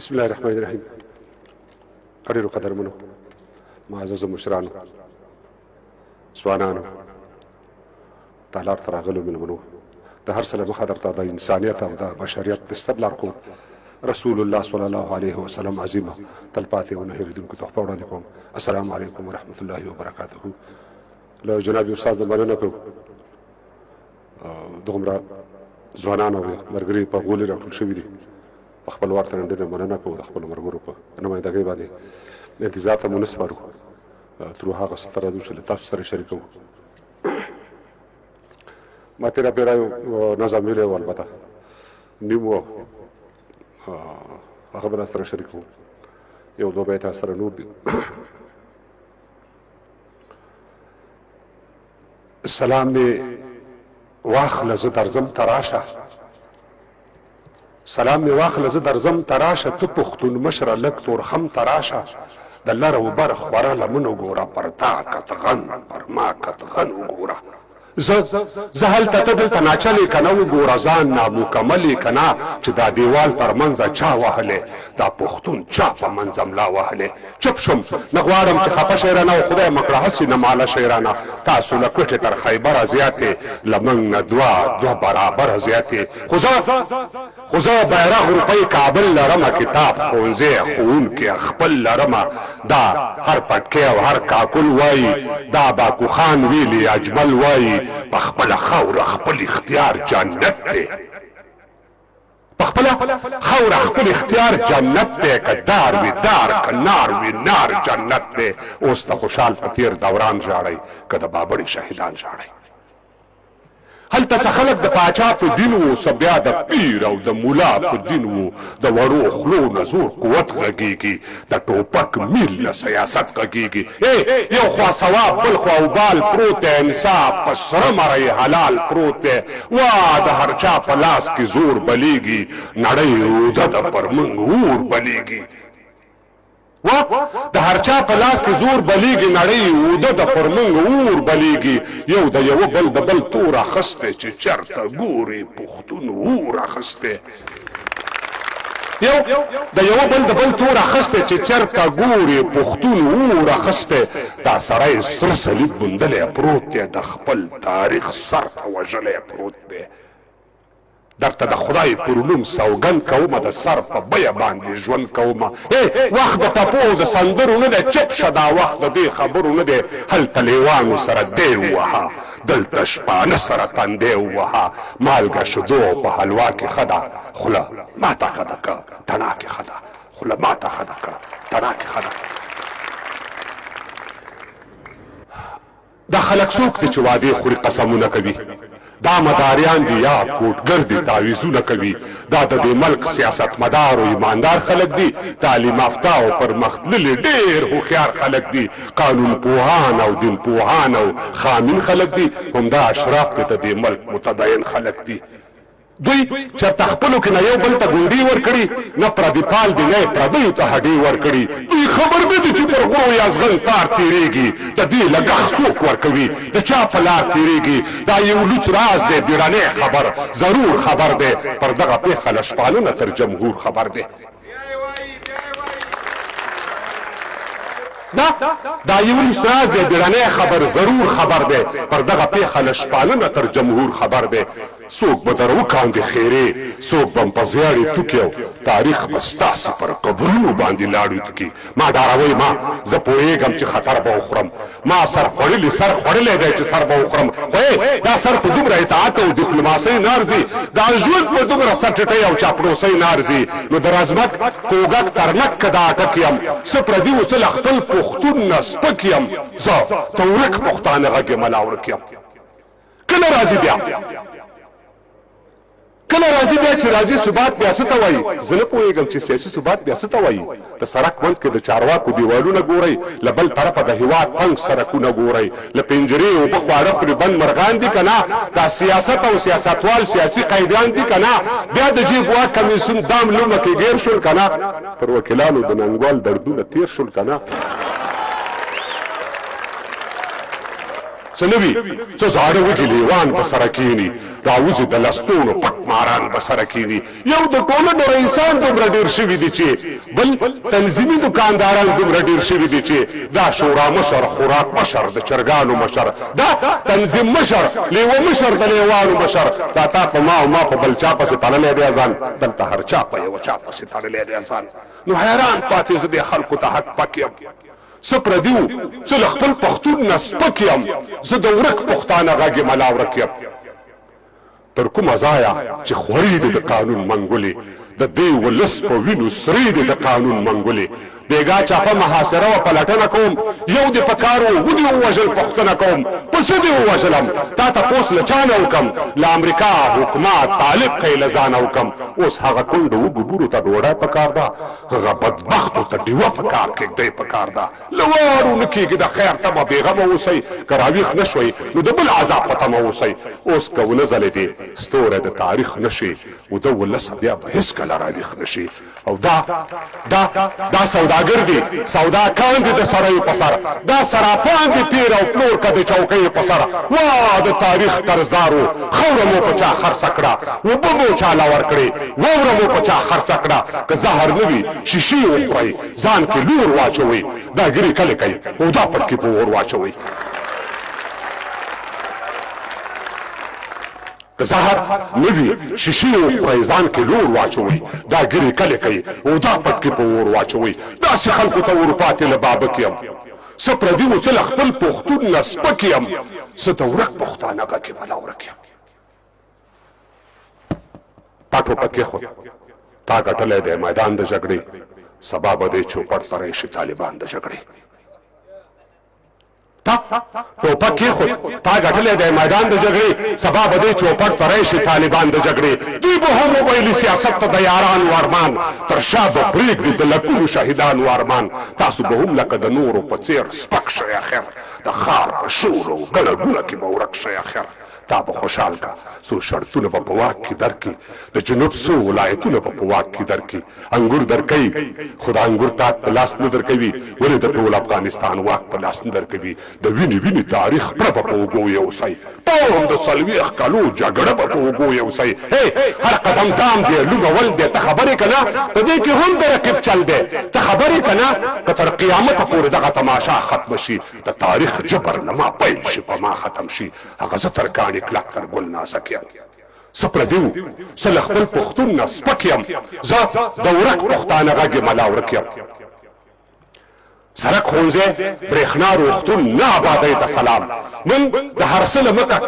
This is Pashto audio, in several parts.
بسم الله الرحمن الرحیم. ډېرو قدرمنو معززو مشرانو ځوانانو تالار ته راغلو مېلمنو، د هر څه له مخه درته د انسانیت او د بشریت د ستر لارښود رسول الله صلی الله علیه وسلم عظیمه تلپاتې او نه هېرېدونکې تحفه وړاندې کوم. السلام علیکم ورحمة الله وبرکاته. له جناب استاد نه مننه کوو دومره ځوانان او ملګري په غولې راټول شوي دي. په خپل وار ته ډېره مننه کوو د خپلو ملګرو په نمایندګۍ باندې انتظار ته مو نه سپارو تر هغه څه ته راځو چې له تاسو سره شریکوو. ما تېره پېړۍ یو نظم ویلی و، البته نیم و، هغه به دا سره شریکوو. یو دوه بیته سره نور دي. سلام مې واخله زه درځم ته راشه، سلام مې واخله زه درځم ته راشه، ته پښتون مشره لږ تورخم ته راشه، د لر او بر خوره لمن وګوره، پر تا کتغن پر ما کتغن وګوره. زه هلته ته دلته ناچلې که نه وګوره، ځان نامکملې که نه چې دا دیوال تر منځه چا وهلې، دا پښتون چا په منځه ملا وهلې. چپ شم نه غواړم چې خفه شی رانه او خدای مکړه هسې نه ماله شی رانه، تاسو له کوټې تر خیبره زیاتې، له موږ نه دوه برابره زیاتې. خو زه بیرغ روپۍ کابل لرمه، کتاب ښوونځی ښوونکي خپل لرمه، دا هر پټکۍ او هر کاکل وایي، دا باکو خان ویلي اجمل وایي، په خپله خاوره خپل اختیار جنت دی، په خپله خاوره خپل اختیار جنت دی، که دار وي دار که نار وي نار جنت دی. اوس د خوشحال په تېر دوران ژاړئ که د بابړې شهیدان ژاړئ. هلته څه خلک د پاچا په دین وو، څه بیا د پیر او د ملا په دین وو، د وړو خلو نه زور قوت غږیږي، د ټوپک میل نه سیاست غږیږي. یو خوا ثواب بل خوا وبال پروت دی، انصاف په سره مرۍ حلال پروت دی. وا د هر چا په لاس کې زور بلیږي، نړۍ اوده ده پر موږ اور بلیږي. د هر چا په لاس کې زور بلیږي، نړۍ اوده د پر موږ اور بلیږي. یو د یوه بل د بل تور اخستی، چې چرته ګورې پښتون اور اخستی. یو د یوه بل د بل تور اخستی، چې چرته ګورې پښتون اور اخستی. دا سړی سره صلیب موندلی پروت دی، د خپل تاریخ سر ته وژلی پروت دی. درته د خدای پر علوم سوګند کومه، د سر په بیه باندې ژوند کومه. وخت د ټپو او د سندرو نه دی، چپ شه دا وخت د دې خبرو نه دی. هلته لیوانو سره دی ووهه، دلته شپانه سره تندی ووهه. مالګه شیدو په حلوا کې ښه ده، خوله ماته ښه ده که تڼاکې ښه ده، خوله ماته ښه ده که تڼاکې ښه ده. دا خلک څوک دی چې وعدې خوري قسمونه کوي؟ دا مداریان دي یا کوټګر دي تعویذونه کوي؟ دا د دې ملک سیاست مدار او ایماندار خلک دي، تعلیم یافته او پرمختللي ډېر هوښیار خلک دي، قانون پوهان او دین پوهان او خامین خلک دي. همدا اشراف دي د دې ملک متدین خلک دي. دوی چرته خپلو کې نه یو بل ته ګونډې ورکړي، نه پردي پال دي نه پردیو ته هډې ورکړي. دوی خبر نه دي چې پر غرو یا زغن تار تېرېږي، د دې لګښت څوک ورکوي، د چا په لار تېرېږي. دا یو لوڅ راز دی، بیړنی خبر ضرور خبر دی، پر دغه پېښه له شپانه تر جمهور خبر دی. دا یو لوڅ راز دی، بیړنی خبر ضرور خبر دی، پر دغه پېښه له شپانه تر جمهور خبر دی. څوک به در وکاندې خیرې، څوک به م په زیاړې توکي، او تاریخ به ستاسې پر قبرونو باندې لاړو توکي. ما ډاروئ ما، زه پوهېږم چې خطر به وخورم، ما سر خوړلی دی چې سر به وخورم. خو دا سر په دومره اطاعت او ډیپلوماسۍ نه ارځي، دا ژوند په دومره سرټټۍ او چاپلوسۍ نه ارځي. نو د رزمک کوږک ترنک که دا اټک یم، څه پردي و څه له خپل پښتون نه سپک یم، زه تورک پښتانه غږ یم الله ورک یم. کله راځي بیا کله راځي بیا چې راځي ثبات بیا څه ته وایي؟ زه نه پوهېږم چې سیاسي ثبات بیا څه ته وایي. د سړک منځ کې د چارواکو دیوالونه ګورئ، له بل طرفه د هېواد تنګ سړکونه ګورئ، له پنجرې اوبه خواړه خوري بند مرغان دي که نه؟ دا سیاست او سیاستوال سیاسي قیدیان دي که نه؟ بیا د جیب واک کمیسیون دام لومه کې ګیر شول که نه؟ پر وکیلانو د ننګوال دردونه تېر شول که نه؟ څه نه وي څه زاړه وږي لیوان په سره کښېني، دا وځي د لستونو پټ ماران به سره کېږي. یو د ټولنو رئیسان دومره ډېر شوي دي چې بل تنظیمي دکانداران دومره ډېر شوي دي چې دا شورا مشر، خوراک مشر، د چرګانو مشر، دا تنظیم مشر، لیوه مشر، د لیوانو مشر، دا تا په ما او ما په بل چا پسې تړلی دی ځان، دلته هر چا په یوه چا پسې تړلی دی ځان. نو حیران پاتې زه دې خلکو ته حق پک یم. څه پردي وو، زه له خپل پښتون نه سپک یم، زه د ورک پښتانه غږ یم الا ورک یم. تر کومه ځایه چې خوري دي د قانون منګولې، د دې ولس په وینو سرې دي د قانون منګولې. بیګا چاپه محاصره و پلټنه کوم، یو دې په کار و ودې ووژل پوښتنه کوم، په څه دې ووژلم تا تپوس له چا نه وکم، له امریکا حکومت طالب کوي له ځانه وکم. اوس هغه کونډو وګبورو ته ډوډۍ پکار ده، هغه بدبختو ته ډیوه پکار کېږدی پکار ده. له واړو نه کېږي د خیر تمه بېغمه اوسئ، که راویښ نه شوئ نو د بل عذاب په تمه اوسئ. اوس که ونه ځلېدې ستوری د تاریخ نه شي، وده ولسه بیا به هېڅکله راویښ نه شي. او دا سوداګر دي، سوداکان دي د سړیو په سر، دا سراپان دي پیر او پلور که د چوکیو په سر. وا د تاریخ قرضدارو، خاوره مو په چا خرڅه کړه، اوبه مو چاله ورکړې، واوره مو په چا خرڅه کړه. که زهر نه وي شیشې وخورئ، ځان کې لور واچوئ، دا ګیرې کلې کوي او دا پټکې په اور واچوئ. که زهر نه وي شیشې وخورئ، ځان کې لور واچوئ، دا ګیرې کلې کوي او دا پټکې په اور واچوئ. داسې خلکو ته ورپاتې له بابک یم، څه پردي وو څه له خپل پښتون نه سپک یم، څه د ورک پښتانه غږ یم الا ورک یم. تا ټوپک کېښود، تا ګټلی دی میدان د جګړې، سبا به دې چوپړ ته راشي طالبان د جګړې. ټوپک کېښود، تا ګټلی دی میدان د جګړې، سبا به دې چوپړ ته راشي طالبان د جګړې. دوی به هم وویلي سیاست ته د یارانو ارمان، تر شا به پرېږدي د لکونو شهیدانو ارمان. تاسو به هم لکه د نورو په څېر سپک شئ اخر، د ښار په شور او ګڼه ګوڼه کې به ورک شئ اخر. تا به خوشحال کا څو شرطونه به په واک کې درکړي، د جنوب څو ولایتونه به په واک کې درکړي. انګور درکوي خو د انګور تاک په لاس نه درکوي، ولې د ټول افغانستان واک په لاس نه درکوي. د وینې تاریخ پړه به په اوږو یوسئ، قوم د 40 کالو جګړه به په اوږو یوسئ. هر قدم دام دی لوګول دی، ته خبرې که نه په دې کې هم د رقیب چل دی، ته خبرې که نه که تر قیامته پورې دغه تماشا ختمه شي، د تاریخ جبر نه ما پیل شي په ما ختم شي. هغه زه تر کاڼي کلک تر ګل نازک یم، څه پردي وو څه له خپل پښتون نه سپک یم، زه د ورک پښتانه غږ یم الا ورک یم. سړک ښوونځی برېښنا روغتون نه آبادۍ ته سلام، من د هر څه له مخه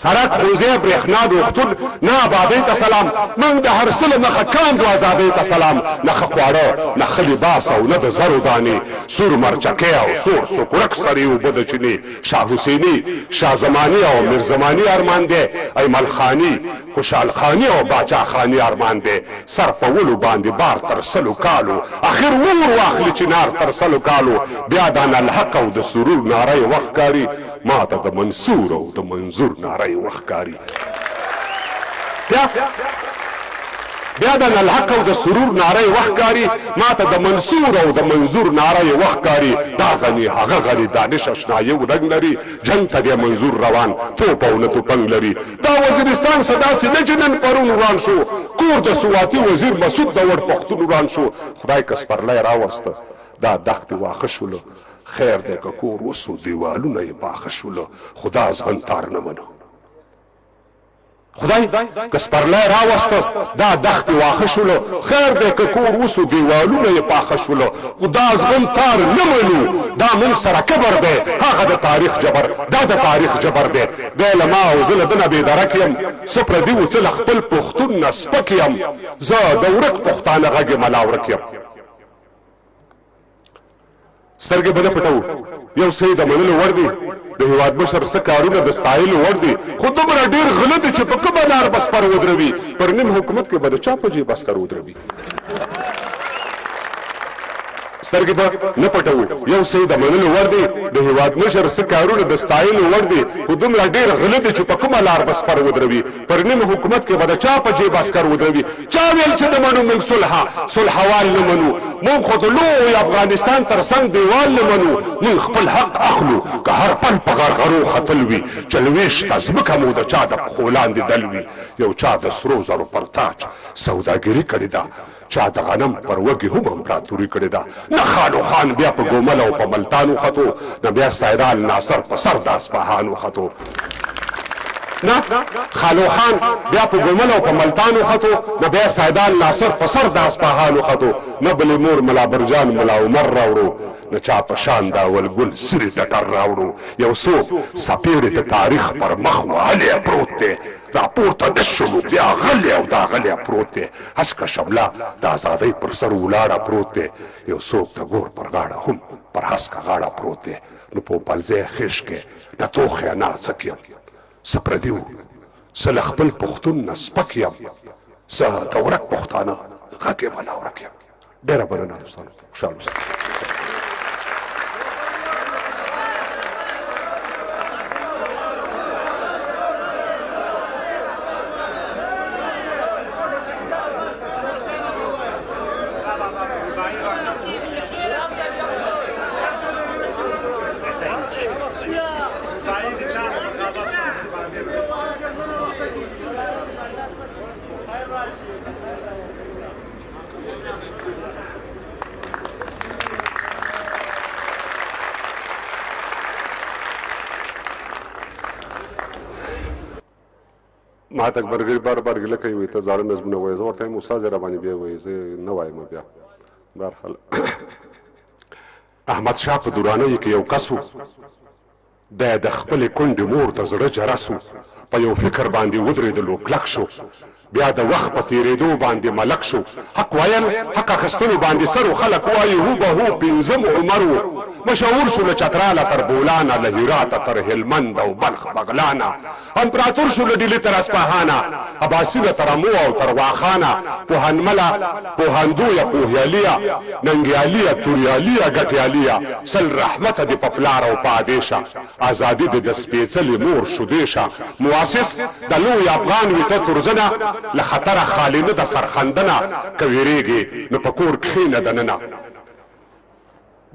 سړک ښوونځی برېښنا روغتون نه آبادۍ ته سلام، من د هر څه له مخه کاندو ازادۍ ته سلام. نه ښه خواړه نه ښه لباس او نه د زرو دانې، سور مرچکۍ او سور سکورک سرې اوبه د چینې. شاه حسیني، شاه زماني او میر زماني ارمان دی، ایمل خاني، خوشحال خاني او باچا خاني ارمان دی. سر په ولو باندې بار تر 100 کالو، اخر ور واخلي چنار تر 100 کالو. بیا د الحق او د سرور ناره وخت کاری، ما ته د منصور او د منظور ناره وخت کاری. بیا د الحق او د سرور ناره وخت کاری، ما ته د منصور او د منظور ناره وخت کاری. دا غني هغه غني دانش اشنا یو رنګ لري، جنگ ته د منظور روان توپ او نه توپنګ لري. دا وزیرستان صدا سي نه جنن پرون وران شو، کور د سواتي وزیر مسعود د ور پښتون وران شو. خدای کسپرلای راوسته دا دښت واخه شولو، خیر دی که کور وسو دیوالونه یې پاخه شولو. خدا ځان تار نه منو، خدای کسپرلای راوسته دا دښت واخه شولو، خیر دی که کور وسو دیوالونه یې پاخه شولو. خدا ځان تار نه منو، دا من سره کبر دی، هغه د تاریخ جبر، دا د تاریخ جبر دی. دی له ما او زه له ده نه بېدرک یم، څه پردي وو څه له خپل پښتون نه سپک یم، زه د ورک پښتانه غږ یم الا ورک یم. سترګې به نه پټوو، یو څه د منلو وړ دي، د هېواد مشر څه کارونه د ستایلو وړ دي، خو دومره ډېر غله دي چې په کومه لار به سپر ودروي، پر نیم حکومت کې به د چا په جیب عسکر ودروي. سترګې به نه پټوو. یو څه د منلو وړ دی، د هېواد مشر څه کارونه د ستایلو وړ دي، خو دومره ډېر غله دي چې په کومه لار به سپر ودروي. پر نیم حکومت کې به د چا په جیب عسکر ودروي. چا ویل چې نه منو موږ صلحوال نه منو، موږ خو د لوی افغانستان تر څنګ دیوال نه منو. موږ خپل حق اخلو که هر پل په غرغرو ختل وي. چلوېښته ځمکه مو د چا د پښو لاندې دل وي. یو چا د سرو زرو پر تاج سوداګري کړې ده، چا د غنم پر وږي هم امپراتوري کړې ده. نه خالو خان بیا په ګومل او په ملتان وختو، نه بیا سیدال ناصر په سر د اصفهان وختو. نه خالو خان بیا په ګومل او په ملتان وختو، نه بیا سیدال ناصر په سر د اصفهان وختو. نه بلې مور ملا برجان ملا عمر راوړو، نه چا په شان د اولګل سرې ټټر راوړو. یو څوک څپېړې د تاریخ پر مخ وهلی پروت دی، دا پورته نه شولو بیا غلی او دا غلی پروت دی. هسکه شمله د ازادۍ پر سر ولاړه پروت دی. یو څوک د ګور پر غاړه هم پر هسکه غاړه پروت دی. نو په پلځی خېش کې نه توخې نه څک یم، څه پردي وو، څه له خپل پښتون نه سپک یم، څه د ورک پښتانه غږ یې ولا ورک یم. ډېره مننه دوستانو، خوشحال اوسئ. ما ته اکبرګري بار بار ګیله کوي، وایي ته زاړه نظمونه وایې. زه ورته وایم استاد یې راباندې بیا وایي، زه نه وایم بیا. بهرحال احمد شاه په دورانیو کې یو کس و، دی د خپلې کونډې مور د زړه جرس و. په یو فکر باندې ودرېدلو کلک شو، بیا د وخت په تېرېدو باندې ملک شو. حق ویل حق اخیستلو باندې سر و، خلک وایي هو به هو پنځم عمر و. مشهور شو له چتراله تر بولانه، له هراته تر هلمند او بلخ بغلانه. امپراتور شو له ډیلي تر اصفهانه، عباسینه تر امو او تر واخانه. پوهنمله پوهندویه پوهیالیه، ننګیالیه توریالیه ګټیالیه. سل رحمته دې په پلار او په ادیشه، ازادي دې د سپېڅلې مور شودیشه. مؤسس د لوی افغان وي ته ترزنه، له خطره خالي نه د سرخندنه. که ویرېږې نو په کور کښېنه دننه.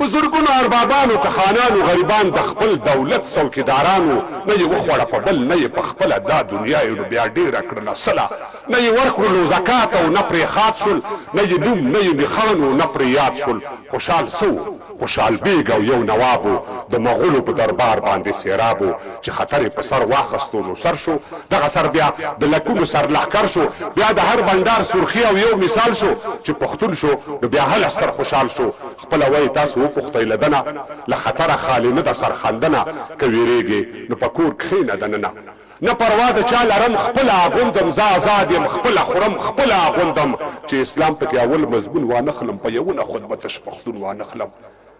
بزرګونو اربابانو که خانانو غریبان د خپل دولت څوکیدارانو، نه یې وخوړه په بل نه یې په خپله دا دنیا یې نو بیا ډېره کړله سله. نه یې ورکړلو زکات او نه پرې خات شول، نه یې نوم نه یې نښان و نه پرې یاد شول. خوشحال څه و؟ خوشحال بیګ او یو نواب و، د مغولو په دربار باندې سیراب و. چې خطر یې په سر واخستو نو سر شو، دغه سر بیا د لکونو سر لښکر شو. بیا د هر بنډار سرخي او یو مثال شو، چې پښتون شو نو بیا هله ستر خوشحال شو. خپله وایي تاسو وپوښتئ له دنه، له خطره خالي نه د سرخندنه. که ویرېږې نو په کور کښېنه دننه. نه پروا د چا لرم خپله اغوندم، زه آزاد یم خپله خورم خپله اغوندم. چې اسلام پکې اول مضمون وانخلم، په یوونه خود به تش پښتون وانخلم.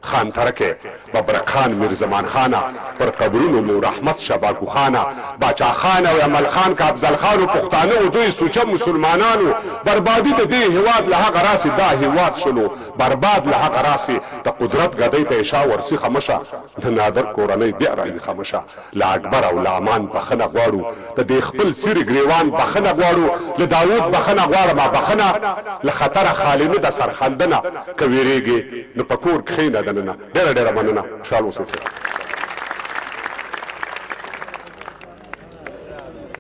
خان ترکه ببرک خان میرزمان خانه، پر قبرونو مو رحمت شباکو خانه. باچا خان او عمل خان که افضل خان و پښتانه و دوی سوچه مسلمانانو. بربادي د دې هیواد له هغه راسې دا هیواد شلو، برباد له هغه راسې د قدرت ګدۍ ته اشا ورسیخه مشه. د نادر کورنۍ بیا راویښه مشه. له اکبر او له امان بخښنه غواړو، د دې خپل سیرې ګریوان بخښنه غواړو. له داود بخښنه غواړمه بخښنه، له خطره خالي نه د سرخندنه. که ویرېږې نو په کور کښېنه دننه. ډېره ډېره مننه، خوشحال اوسئ.